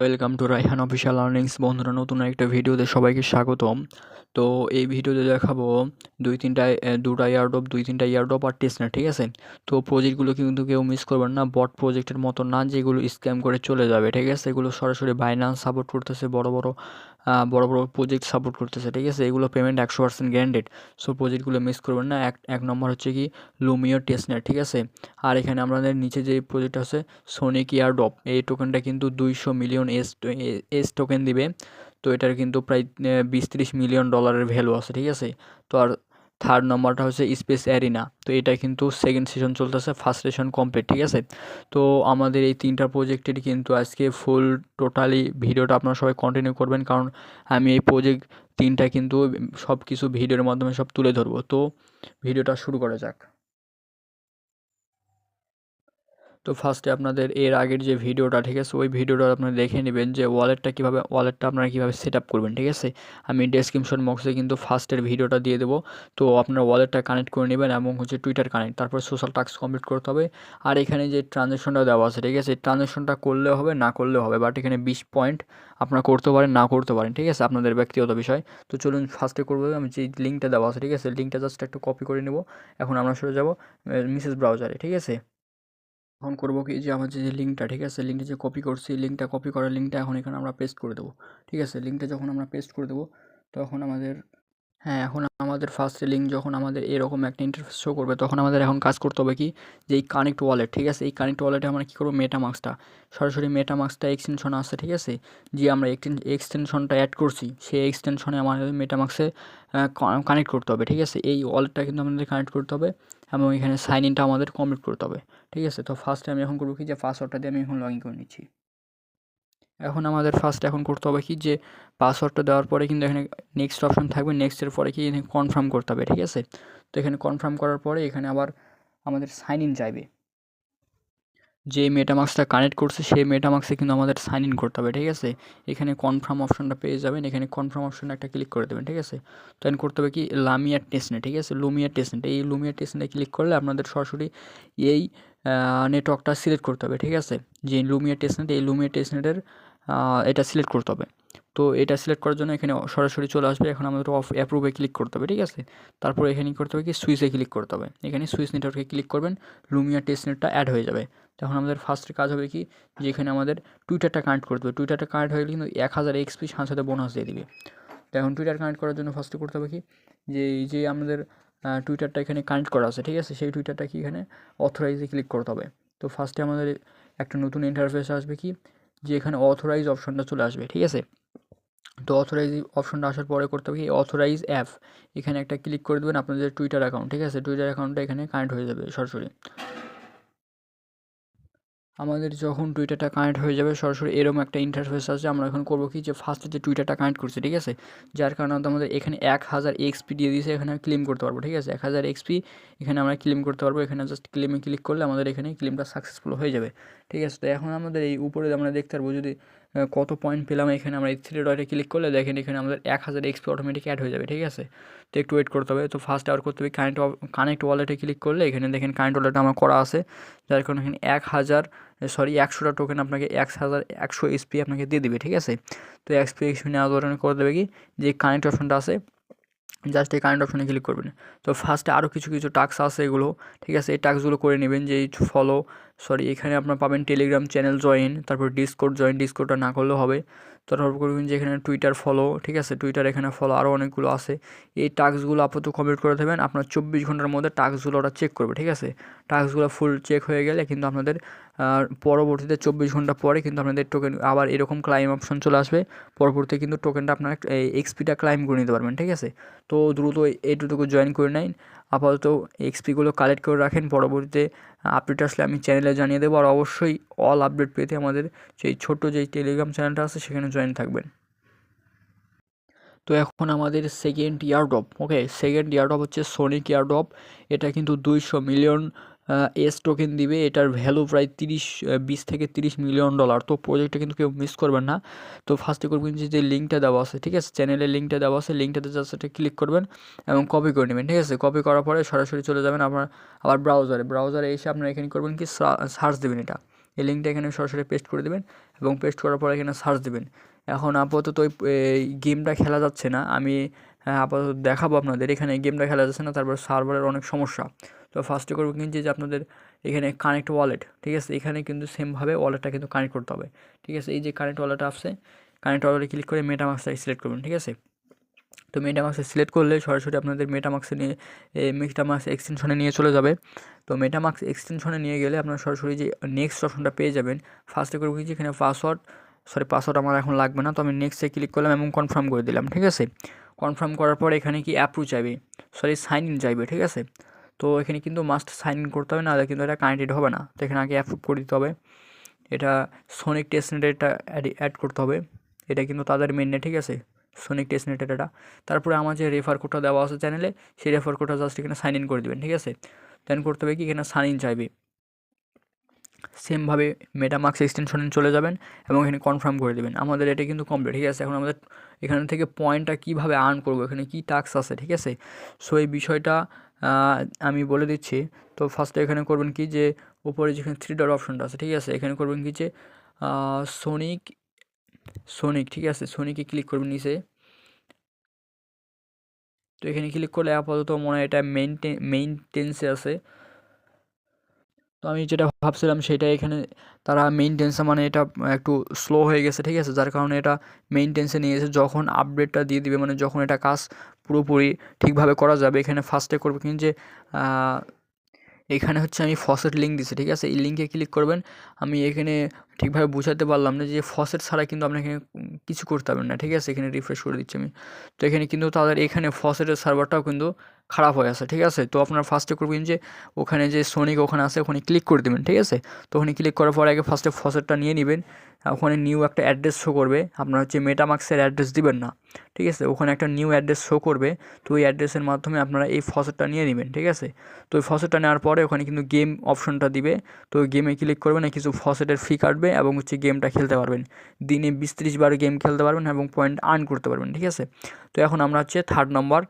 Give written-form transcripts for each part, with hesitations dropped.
Welcome to Raihan official earnings. বন্ধুরা, নতুন একটা ভিডিওতে সবাইকে স্বাগতম। তো এই ভিডিওতে দেখাবো দুটা ইয়ারড্রপ, 2-3টা ইয়ারড্রপ আর টেস্টনেট, ঠিক আছে? তো প্রজেক্টগুলো কিন্তু কেউ মিস করবেন না, বট প্রজেক্টের মতো না যেগুলো স্ক্যাম করে চলে যাবে, ঠিক আছে? এগুলো সরাসরি বাইন্যান্স সাপোর্ট করতেছে, বড় বড় প্রজেক্ট সাপোর্ট করতেছে, ঠিক আছে? এগুলো পেমেন্ট 100% গ্যারান্টেড। সো প্রজেক্টগুলো মিস করবেন না। এক নম্বর হচ্ছে কি লুমিও টেস্টনেট, ঠিক আছে? আর এখানে আমাদের নিচে যে প্রজেক্ট আছে সোনিক ইয়ারড্রপ, এই টোকেনটা কিন্তু 200 মিলিয়ন এস টোকেন দিবে। তো এটার কিন্তু প্রায় 20-30 মিলিয়ন ডলারের ভ্যালু আছে, ঠিক আছে? তো আর থার্ড নম্বরটা হচ্ছে স্পেস অ্যারিনা। তো এটা কিন্তু সেকেন্ড সেশন চলতেছে, ফার্স্ট সেশন কমপ্লিট, ঠিক আছে? তো আমাদের এই তিনটা প্রজেক্টের কিন্তু আজকে ফুল টোটালি ভিডিওটা আপনারা সবাই কন্টিনিউ করবেন, কারণ আমি এই প্রজেক্ট তিনটা কিন্তু সব কিছু ভিডিওর মাধ্যমে সব তুলে ধরবো। তো ভিডিওটা শুরু করা যাক। তো ফার্স্টে আপনাদের এর আগের যে ভিডিওটা, ঠিক আছে, ওই ভিডিওটা আপনারা দেখে নেবেন যে ওয়ালেটটা আপনারা কীভাবে সেট আপ করবেন, ঠিক আছে? আমি ডেসক্রিপশন বক্সে কিন্তু ফার্স্টের ভিডিওটা দিয়ে দেবো। তো আপনার ওয়ালেটটা কানেক্ট করে নেবেন এবং হচ্ছে টুইটার কানেক্ট, তারপর সোশ্যাল টাস্ক কমপ্লিট করতে হবে। আর এখানে যে ট্রানজ্যাকশনটা দেওয়া আছে, ঠিক আছে, ট্রানজ্যাকশনটা করলেও হবে, না করলেও হবে, বাট এখানে 20 পয়েন্ট আপনারা করতে পারেন, না করতে পারেন, ঠিক আছে? আপনাদের ব্যক্তিগত বিষয়। তো চলুন ফার্স্টে করবো। আমি যে লিঙ্কটা দেওয়া আছে, ঠিক আছে, লিঙ্কটা জাস্ট একটু কপি করে নেব। এখন আমরা সরে যাব মিসেস ব্রাউজারে, ঠিক আছে? এখন করবো কি, যে আমার যে লিঙ্কটা, ঠিক আছে, লিঙ্কটা যে কপি করছি, লিঙ্কটা কপি করার লিঙ্কটা এখন এখানে আমরা পেস্ট করে দেবো, ঠিক আছে? লিঙ্কটা যখন আমরা পেস্ট করে দেবো তখন এখন আমাদের ফার্স্ট লিঙ্ক যখন আমাদের এরকম একটা ইন্টারফেস শো করবে, তখন আমাদের এখন কাজ করতে হবে কি, যে এই কানেক্ট ওয়ালেট, ঠিক আছে, এই কানেক্ট ওয়ালেটে আমরা কী করবো, মেটামাস্কটা সরাসরি মেটামাস্কটা এক্সটেনশন আছে, ঠিক আছে? যে আমরা এক্সটেনশনটা অ্যাড করছি, সেই এক্সটেনশনে আমাদের মেটামাস্কে কানেক্ট করতে হবে, ঠিক আছে? এই ওয়ালেটটা কিন্তু আমাদের কানেক্ট করতে হবে এবং এখানে সাইন ইনটা আমাদের কমপ্লিট করতে হবে, ঠিক আছে? তো ফার্স্টে আমি এখন করবো কি, যে পাসওয়ার্ডটা দিয়ে আমি এখন লগ ইন করে নিচ্ছি। আমাদের ফার্স্ট এখন করতে হবে কি, যে পাসওয়ার্ডটা দেওয়ার পরে কিন্তু এখানে নেক্সট অপশন থাকবে, নেক্সটের পরে কি এখানে কনফার্ম করতে হবে, ঠিক আছে? তো এখানে কনফার্ম করার পরে এখানে আবার আমাদের সাইন ইন চাইবে। যে মেটামাস্কটা কানেক্ট করছে সেই মেটামাস্কে কিন্তু আমাদের সাইন ইন করতে হবে, ঠিক আছে? এখানে কনফার্ম অপশনটা পেয়ে যাবেন, এখানে কনফার্ম অপশনে একটা ক্লিক করে দেবেন, ঠিক আছে? তো এখন করতে হবে কি, লামিয়া টেস্টনেট, ঠিক আছে, লুমিয়া টেস্টনেট। এই লুমিয়া টেস্টনেটে ক্লিক করলে আপনাদের সরাসরি এই নেটওয়ার্কটা সিলেক্ট করতে হবে, ঠিক আছে? যে লুমিয়া টেস্টনেট, এই লুমিয়া টেস্টনেটের এটা সিলেক্ট করতে হবে। তো এটা সিলেক্ট করার জন্য এখানে সরাসরি চলে আসবে। এখন আমাদের অ্যাপ্রুভে ক্লিক করতে হবে, ঠিক আছে? তারপর এখানে করতে হবে কি, সুইচে ক্লিক করতে হবে। এখানে সুইচ নেটওয়ার্কে ক্লিক করবেন, লুমিয়া টেস্টনেটটা অ্যাড হয়ে যাবে। তখন আমাদের ফার্স্টের কাজ হবে কি, যে এখানে আমাদের টুইটারটা কানেক্ট করতে হবে। টুইটারটা কানেক্ট হয়ে গেলে কিন্তু 1000 এক্সপি সাথে সাথে বোনাস দিয়ে দিবে। তো এখন টুইটার কানেক্ট করার জন্য ফার্স্টে করতে হবে কি, যে এই যে আমাদের টুইটারটা এখানে কানেক্ট করা আছে, ঠিক আছে, সেই টুইটারটা কি এখানে অথরাইজে ক্লিক করতে হবে। তো ফার্স্টে আমাদের একটা নতুন ইন্টারফেস আসবে কি, যে এখানে অথরাইজ অপশনটা চলে আসবে, ঠিক আছে? তো অথরাইজ অপশনটা আসার পরে করতে হবে কি, অথরাইজ অ্যাপ, এখানে একটা ক্লিক করে দেবেন আপনাদের টুইটার অ্যাকাউন্ট, ঠিক আছে? টুইটার অ্যাকাউন্টটা এখানে কানেক্ট হয়ে যাবে সরাসরি। আমাদের যখন টুইটারটা কানেক্ট হয়ে যাবে সরাসরি এরকম একটা ইন্টারফেস আছে। আমরা এখন করবো কি, যে ফার্স্টে যে টুইটারটা কানেক্ট করছি, ঠিক আছে, যার কারণে আমাদের এখানে 1000 এক্সপি দিয়ে দিয়েছে, এখানে ক্লেম করতে পারবো, ঠিক আছে? 1000 এক্সপি এখানে আমরা ক্লেম করতে পারবো। এখানে জাস্ট ক্লেমে ক্লিক করলে আমাদের এখানে ক্লেমটা সাকসেসফুল হয়ে যাবে, ঠিক আছে? তো এখন আমাদের এই উপরে আমরা দেখতে পারবো যদি কত পয়েন্ট পেলাম। এখানে আমরা এই থ্রি ডটে ক্লিক করলে দেখেন এখানে আমাদের 1000 এক্সপি অটোমেটিক অ্যাড হয়ে যাবে, ঠিক আছে? তো একটু ওয়েট করতে হবে। তো ফার্স্ট আবার করতে হবে কানেক্ট ওয়ালেটে ক্লিক করলে এখানে দেখেন কানেক্ট ওয়ালেট আমার করা আছে, যার কারণে এখানে 100টা টোকেন আপনাকে 1100 এসপি আপনাকে দিয়ে দিবে, ঠিক আছে? তো এক্সপি নেওয়ার দরকার করে দেবে কি, যে কানেক্ট অপশনটা আছে, জাস্ট এই কারেন্ট অপশনে ক্লিক করবেন। তো ফার্স্টে আরও কিছু টাস্ক আছে এগুলো, ঠিক আছে? এই টাস্কগুলো করে নেবেন, যে এখানে আপনার পাবেন টেলিগ্রাম চ্যানেল জয়েন, তারপর ডিসকর্ড জয়েন, ডিসকর্ডটা না করলেও হবে। তারপর করবেন যে এখানে টুইটার ফলো, ঠিক আছে, টুইটার এখানে ফলো, আরও অনেকগুলো আছে। এই টাস্কগুলো আপাতত কমপ্লিট করে দেবেন। আপনার 24 ঘন্টার মধ্যে টাস্কগুলো ওরা চেক করবে, ঠিক আছে? টাস্কগুলো ফুল চেক হয়ে গেলে কিন্তু আপনাদের পরবর্তীতে 24 ঘন্টা পরে কিন্তু আপনাদের টোকেন আবার এরকম ক্লাইম অপশন চলে আসবে। পরবর্তীতে কিন্তু টোকেনটা আপনার এক্সপিটা ক্লাইম করে নিতে পারবেন, ঠিক আছে? তো দ্রুত এইটুকু জয়েন করে নেন। আপাতত এক্সপিগুলো কালেক্ট করে রাখেন, পরবর্তীতে আপডেট আসলে আমি চ্যানেলে জানিয়ে দেবো। আর অবশ্যই অল আপডেট পেতে আমাদের যেই ছোট্ট যেই টেলিগ্রাম চ্যানেলটা আছে সেখানে জয়েন থাকবেন। তো এখন আমাদের সেকেন্ড ইয়ারড্রপ, ওকে, সেকেন্ড ইয়ারড্রপ হচ্ছে সোনিক ইয়ারড্রপ। এটা কিন্তু 200 মিলিয়ন এস টোকেন দিবে। এটার ভ্যালু প্রায় 20 থেকে 30 মিলিয়ন ডলার। তো প্রজেক্টটা কিন্তু কেউ মিস করবেন না। তো ফার্স্টে করবেন যে লিঙ্কটা দেওয়া আছে, ঠিক আছে, চ্যানেলের লিঙ্কটা দেওয়া আছে, লিঙ্কটাতে জাস্ট একটা ক্লিক করবেন এবং কপি করে নেবেন, ঠিক আছে? কপি করার পরে সরাসরি চলে যাবেন আবার ব্রাউজারে এসে আপনারা এখানে করবেন কি, সার্চ দেবেন এটা, এই লিঙ্কটা এখানে সরাসরি পেস্ট করে দেবেন এবং পেস্ট করার পর এখানে সার্চ দেবেন। এখন আপাতত এই গেমটা খেলা যাচ্ছে না, আমি আপাতত দেখাবো আপনাদের। এখানে গেমটা খেলা যাচ্ছে না, তারপর সার্ভারের অনেক সমস্যা। তো ফার্স্টে করবো কিন্তু যে আপনাদের এখানে কানেক্ট ওয়ালেট, ঠিক আছে, এখানে কিন্তু সেমভাবে ওয়ালেটটা কিন্তু কানেক্ট করতে হবে, ঠিক আছে। এই যে কানেক্ট ওয়ালেট আসছে, কানেক্ট ওয়ালেটে ক্লিক করে মেটামাস্কটা সিলেক্ট করবেন, ঠিক আছে। তো মেটামাস্ক সিলেক্ট করলে সরাসরি আপনাদের মেটামাস্কে নিয়ে মেটামাস্ক এক্সটেনশনে নিয়ে চলে যাবে। তো মেটামাস্ক এক্সটেনশনে নিয়ে গেলে আপনারা সরাসরি যে নেক্সট অপশনটা পেয়ে যাবেন। ফার্স্টে করবো কি, এখানে পাসওয়ার্ড আমার এখন লাগবে না, তো আমি নেক্সটে ক্লিক করলাম এবং কনফার্ম করে দিলাম, ঠিক আছে। কনফার্ম করার পর এখানে কি অ্যাপ্রুভ চাইবে, সাইন ইন চাইবে, ঠিক আছে। তো এখানে কিন্তু মাস্ট সাইন ইন করতে হবে, নাহলে কিন্তু এটা কানেক্টেড হবে না। তো এখানে আগে অ্যাপ্রুভ করে দিতে হবে। এটা সোনিক টেস্টনেটটা অ্যাড করতে হবে, এটা কিন্তু তাদের মেন নেট, ঠিক আছে, সোনিক টেস্টনেট এটা। তারপরে আমার যে রেফার কোডটা দেওয়া আছে চ্যানেলে, সেই রেফার কোডটা জাস্ট এখানে সাইন ইন করে দেবেন, ঠিক আছে। দেন করতে হবে কি, এখানে সাইন ইন চাইবে। সেমভাবে মেটামাস্ক এক্সটেনশনে চলে যাবেন এবং এখানে কনফার্ম করে দেবেন। আমাদের এটা কিন্তু কমপ্লিট, ঠিক আছে। এখন আমাদের এখান থেকে পয়েন্টটা কীভাবে আর্ন করবো, এখানে কী টাস্ক আছে, ঠিক আছে। সো এই বিষয়টা আমি বলে দিচ্ছি। তো ফার্স্টে এখানে করবেন কি, যে উপরে যেখানে 3 ডট অপশনটা আছে, ঠিক আছে, এখানে করবেন কি যে সোনিক, ঠিক আছে, সোনিকে ক্লিক করবেন নিচে। তো এখানে ক্লিক করলে আপাতত মনে হয় এটা মেইনটেন্সে আছে। তো আমি যেটা ভাবছিলাম সেটা এখানে তারা মেইনটেন্সে, মানে এটা একটু স্লো হয়ে গেছে, ঠিক আছে, যার কারণে এটা মেইনটেন্সে নিয়ে গেছে। যখন আপডেটটা দিয়ে দিবে, মানে যখন এটা কাজ পুরোপুরি ঠিকভাবে করা যাবে, এখানে ফার্স্টে করবে কিন্তু যে এখানে হচ্ছে আমি ফসেট লিঙ্ক দিচ্ছি, ঠিক আছে। এই লিঙ্কে ক্লিক করবেন। আমি এখানে ঠিকভাবে বোঝাতে পারলাম না, যে ফসেট ছাড়া কিন্তু আপনার এখানে কিছু করতে পারবেন না, ঠিক আছে। এখানে রিফ্রেশ করে দিচ্ছি আমি। তো এখানে কিন্তু তাদের এখানে ফসেটের সার্ভারটাও কিন্তু খারাপ হয়ে আছে, ঠিক আছে। তো আপনার ফার্স্টে করবেন যে ওখানে যে সোনিক ওখানে আছে, ওখানে ক্লিক করে দেবেন, ঠিক আছে। তো ওখানে ক্লিক করার পর আগে ফার্স্টে ফসেটটা নিয়ে নেবেন। ওখানে নিউ একটা অ্যাড্রেস শো করবে, আপনার হচ্ছে মেটামাস্কের অ্যাড্রেস দিবেন না, ঠিক আছে। ওখানে একটা নিউ অ্যাড্রেস শো করবে, তো ওই অ্যাড্রেসের মাধ্যমে আপনারা এই ফসেটটা নিয়ে নেবেন, ঠিক আছে। তো ওই ফসেটটা নেওয়ার পরে ওখানে কিন্তু গেম অপশনটা দিবে, তো গেমে ক্লিক করবেন, কিছু ফসেটের ফি কাটবে এবং হচ্ছে গেমটা খেলতে পারবেন। দিনে 20-30 বার গেম খেলতে পারবেন এবং পয়েন্ট আর্ন করতে পারবেন, ঠিক আছে। তো এখন আমরা হচ্ছে 3rd নম্বর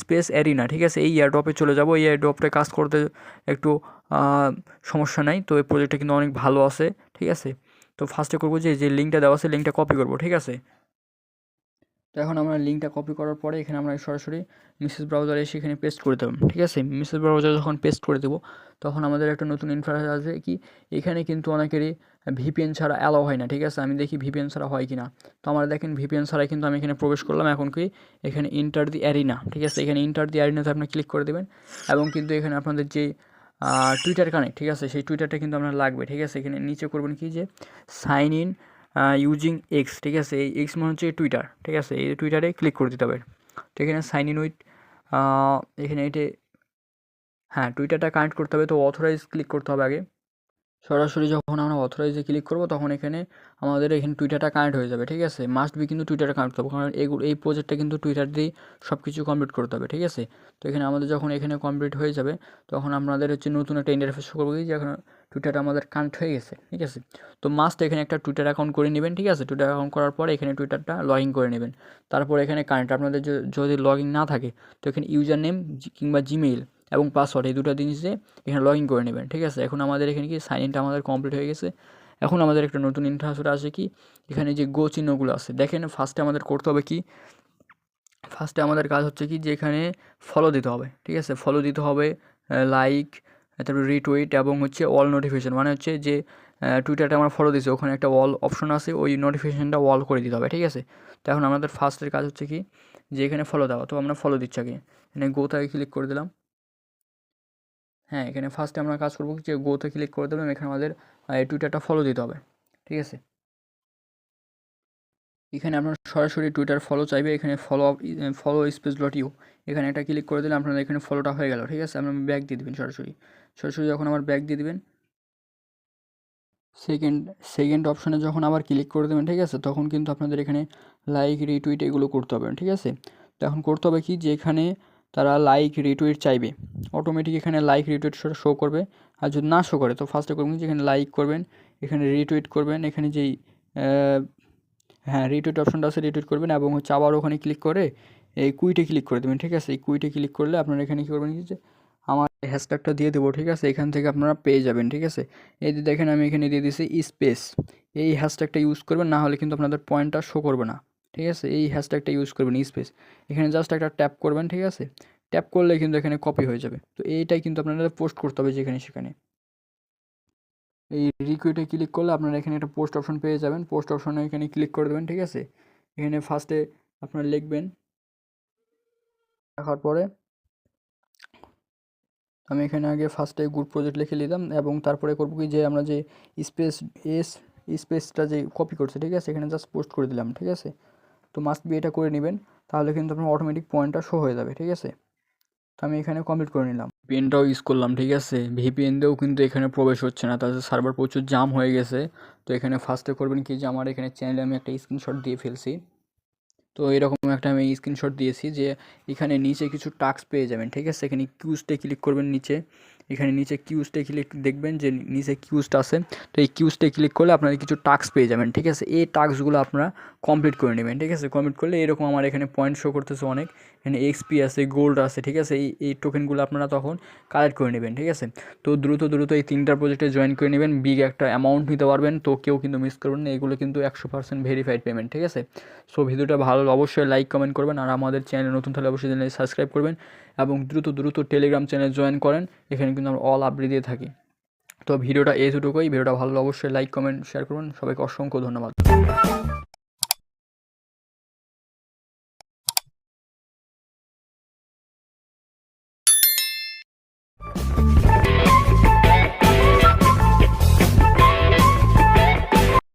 স্পেস অ্যারিনা, ঠিক আছে, এই এয়ারড্রপে চলে যাব। এই এয়ারড্রপটা কাজ করতে একটু সমস্যা নাই, তো এই প্রজেক্টটা কিন্তু অনেক ভালো আছে, ঠিক আছে। তো ফার্স্টে করবো যে লিঙ্কটা দেওয়া আছে, লিঙ্কটা কপি করবো, ঠিক আছে। তো এখন আমরা লিঙ্কটা কপি করার পরে এখানে আমরা সরাসরি মেসেজ ব্রাউজারে এসে এখানে পেস্ট করে দেবো, ঠিক আছে। মেসেজ ব্রাউজারে যখন পেস্ট করে দেবো, তখন আমাদের একটা নতুন ইন্টারফেস আসবে। কি, এখানে কিন্তু অনেকেরই ভিপিএন ছাড়া অ্যালাও হয় না, ঠিক আছে। আমি দেখি ভিপিএন ছাড়া হয় কি না। তো আমার দেখেন ভিপিএন ছাড়াই কিন্তু আমি এখানে প্রবেশ করলাম। এখন কি, এখানে ইন্টার দি অ্যারিনা, ঠিক আছে, এখানে ইন্টার দি অ্যারিনাতে আপনি ক্লিক করে দেবেন এবং কিন্তু এখানে আপনাদের যে টুইটার কানেক্ট, ঠিক আছে, সেই টুইটারটা কিন্তু আপনার লাগবে, ঠিক আছে। এখানে নিচে করবেন কি, যে সাইন ইন ইউজিং এক্স, ঠিক আছে। এই এক্স মানে হচ্ছে টুইটার, ঠিক আছে, এই টুইটারে ক্লিক করে দিতে হবে। তো এখানে সাইন ইন উইথ এখানে হ্যাঁ, টুইটারটা কানেক্ট করতে হবে। তো অথরাইজ ক্লিক করতে হবে আগে। সরাসরি যখন আমরা অথরাইজে ক্লিক করবো, তখন এখানে আমাদের এখানে টুইটারটা কানেক্ট হয়ে যাবে, ঠিক আছে। মাস্ট বি কিন্তু টুইটারটা কানেক্ট করতে হবে, কারণ এই প্রজেক্টটা কিন্তু টুইটার দিয়েই সব কিছু কমপ্লিট করতে হবে, ঠিক আছে। তো এখানে আমাদের যখন এখানে কমপ্লিট হয়ে যাবে, তখন আপনাদের হচ্ছে নতুন একটা ইন্টারফেস শো করবো, যে এখন টুইটারটা আমাদের কানেক্ট হয়ে গেছে, ঠিক আছে। তো মাস্ট এখানে একটা টুইটার অ্যাকাউন্ট করে নেবেন, ঠিক আছে। টুইটার অ্যাকাউন্ট করার পরে এখানে টুইটারটা লগ ইন করে নেবেন। তারপর এখানে কানেক্ট আপনাদের যদি লগ ইন না থাকে, তো এখানে ইউজার নেম কিংবা জিমেইল এবং পাসওয়ার্ড, এই দুটো জিনিসে এখানে লগ ইন করে নেবেন, ঠিক আছে। এখন আমাদের এখানে কি সাইন ইনটা আমাদের কমপ্লিট হয়ে গেছে। এখন আমাদের একটা নতুন ইন্টারফেস আসে। কি, এখানে যে গো চিহ্নগুলো আছে, দেখেন ফার্স্টে আমাদের করতে হবে কি, ফার্স্টে আমাদের কাজ হচ্ছে কি, যে এখানে ফলো দিতে হবে, ঠিক আছে। ফলো দিতে হবে, লাইক, তারপরে রিটুইট এবং হচ্ছে অল নোটিফিকেশন, মানে হচ্ছে যে টুইটারটা আমরা ফলো দিয়েছি, ওখানে একটা অল অপশন আছে, ওই নোটিফিকেশনটা অল করে দিতে হবে, ঠিক আছে। তো এখন আমাদের ফার্স্টের কাজ হচ্ছে কি, যে এখানে ফলো দেওয়া। তো আমরা ফলো দিচ্ছি আগে, এখানে গোতে ক্লিক করে দিলাম। হ্যাঁ, এখানে ফার্স্টে আমরা কাজ করবো যে গোতে ক্লিক করে দেবেন। এখানে আমাদের এই টুইটারটা ফলো দিতে হবে, ঠিক আছে। এখানে আপনার সরাসরি টুইটার ফলো চাইবে, এখানে ফলো স্পেস ডট ইউ, এখানে একটা ক্লিক করে দিলে আপনাদের এখানে ফলোটা হয়ে গেল, ঠিক আছে। আপনার ব্যাক দিয়ে দেবেন সরাসরি। যখন আবার ব্যাক দিয়ে দেবেন, সেকেন্ড সেকেন্ড অপশানে যখন আবার ক্লিক করে দেবেন, ঠিক আছে, তখন কিন্তু আপনাদের এখানে লাইক রিটুইট এগুলো করতে হবে, ঠিক আছে। তো এখন করতে হবে কি, যে এখানে তারা লাইক রিটুইট চাইবে, অটোমেটিক এখানে লাইক রিটুইট শো করবে। আর যদি না শো করে, তো ফার্স্টে করবেন যে এখানে লাইক করবেন, এখানে রিটুইট করবেন, এখানে যেই হ্যাঁ, রিটুইট অপশনটা আছে, রিটুইট করবেন এবং হচ্ছে আবার ওখানে ক্লিক করে এই কুইটে ক্লিক করে দেবেন, ঠিক আছে। এই কুইটে ক্লিক করলে আপনারা এখানে কী করবেন কি, যে আমার হ্যাশট্যাগটা দিয়ে দেবো, ঠিক আছে? এখান থেকে আপনারা পেয়ে যাবেন, ঠিক আছে? এই যে দেখেন আমি এখানে দিয়ে দিয়েছি স্পেস, এই হ্যাশট্যাগটা ইউজ করবেন, না হলে কিন্তু আপনাদের পয়েন্টটা শো করবে না, ঠিক আছে? এই হ্যাশট্যাগটা ইউজ করবেন স্পেস, এখানে জাস্ট একটা ট্যাপ করবেন, ঠিক আছে? ট্যাপ করলে কিন্তু এখানে কপি হয়ে যাবে। তো এইটাই কিন্তু আপনাদের পোস্ট করতে হবে যেখানে সেখানে। এই রিকুইটে ক্লিক করলে আপনারা এখানে একটা পোস্ট অপশন পেয়ে যাবেন, পোস্ট অপশনে এখানে ক্লিক করে দেবেন, ঠিক আছে? এখানে ফার্স্টে আপনারা লিখবেন, লেখার পরে আমি এখানে আগে ফার্স্টে গুড প্রজেক্ট লিখে নিলাম এবং তারপরে করবো কি যে আমরা যে স্পেস এস স্পেসটা যে কপি করছে, ঠিক আছে? এখানে জাস্ট পোস্ট করে দিলাম, ঠিক আছে? তো মাস্ট বি এটা করে নেবেন, তাহলে কিন্তু আপনার অটোমেটিক পয়েন্টটা শো হয়ে যাবে, ঠিক আছে? তো আমি এখানে কমপ্লিট করে নিলাম, ভিপিএনটাও ইউজ করলাম, ঠিক আছে? ভিপিএন দিয়েও কিন্তু এখানে প্রবেশ হচ্ছে না, তাদের সার্ভার প্রচুর জাম হয়ে গেছে। তো এখানে ফার্স্টে করবেন কি যে আমার এখানে চ্যানেলে আমি একটা স্ক্রিনশট দিয়ে ফেলছি। তো এরকম একটা আমি স্ক্রিনশট দিয়েছি যে এখানে নিচে কিছু টাস্ক পেয়ে যাবেন, ঠিক আছে? এখানে কিউজটে ক্লিক করবেন নিচে, এখানে নিচে কিউজটে ক্লিক দেখবেন যে নিচে কিউজটা আছে। তো এই কিউজটে ক্লিক করলে আপনারা কিছু টাস্ক পেয়ে যাবেন, ঠিক আছে? এই টাস্কগুলো আপনারা কমপ্লিট করে নেবেন, ঠিক আছে? কমপ্লিট করলে এরকম আমার এখানে পয়েন্ট শো করতেছে অনেক, এখানে এক্সপি আছে, গোল্ড আছে, ঠিক আছে? এই টোকেনগুলো আপনারা তখন কালেক্ট করে নেবেন, ঠিক আছে? তো দ্রুত এই 3টা প্রজেক্টে জয়েন করে নেবেন, বিগ একটা অ্যামাউন্ট নিতে পারবেন। তো কেউ কিন্তু মিস করবেন না, এগুলো কিন্তু 100% ভেরিফাইড পেমেন্ট, ঠিক আছে? সো ভিডিওটা ভালো অবশ্যই লাইক কমেন্ট করবেন, আর আমাদের চ্যানেলে নতুন থাকলে অবশ্যই চ্যানেলে সাবস্ক্রাইব করবেন এবং দ্রুত টেলিগ্রাম চ্যানেল জয়েন করেন, এখানে কিন্তু আমরা অল আপডেট দিয়ে থাকি। তো ভিডিওটা এতটুকুই, ভিডিওটা ভালো অবশ্যই লাইক কমেন্ট শেয়ার করবেন, সবাইকে অসংখ্য ধন্যবাদ।